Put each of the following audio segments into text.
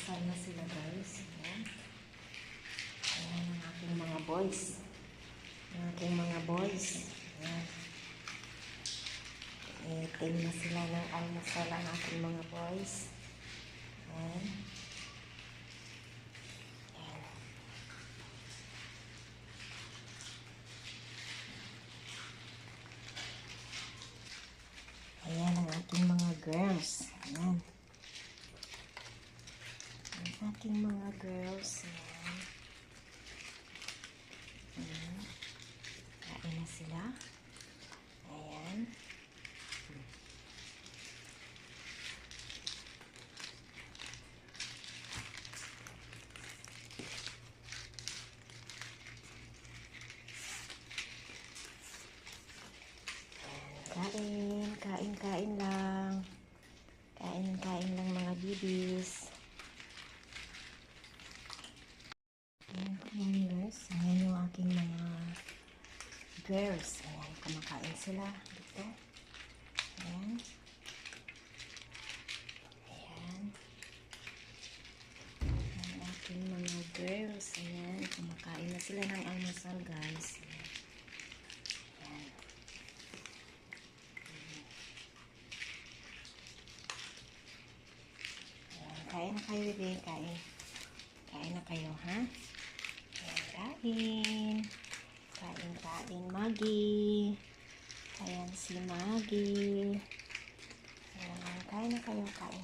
Almasal na sila guys. Ayan. Ayan ang aking mga boys. Ang aking mga boys. Ayan. Eating na sila ng almasal ang aking mga boys. Ayan. Ayan ang aking mga girls. Ayan. Ang aking mga girls. Ayan. Ayan. Kain na sila. Ayan. Kain lang. Kain lang mga bibis. Ayan, kumain guys. Ayan yung aking mga girls. Ayan, kumakain sila dito. Ayan. Ayan. Ang aking mga girls. Ayan, kumakain na sila ng almusal guys. Ayan. Kain na kayo, bebe. Kain. Kain na kayo, ha? Kain. Kain, Maggie. Ayan si Maggie. Ayan, kain na kayo, kain.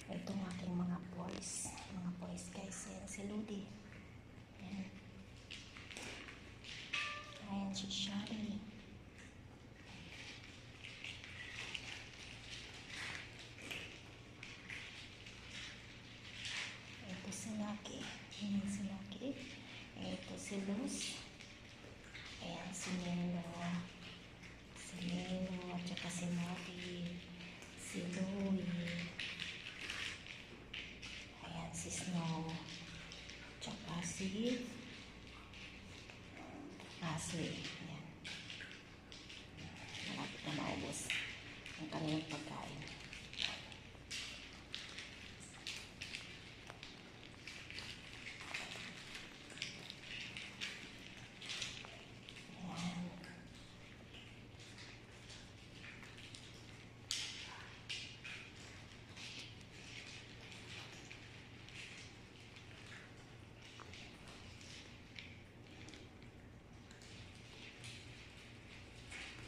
Ito ang aking mga boys. Mga boys, guys. Ayan si Ludi. Ayan. Ayan si Shari. Ito si Lucky. Ayan si Lucky. Ito si Luz. Ayan si Nelo. Si Nelo at saka si Modi. Si Louie. Ayan si Snow. Tsaka si Ashley.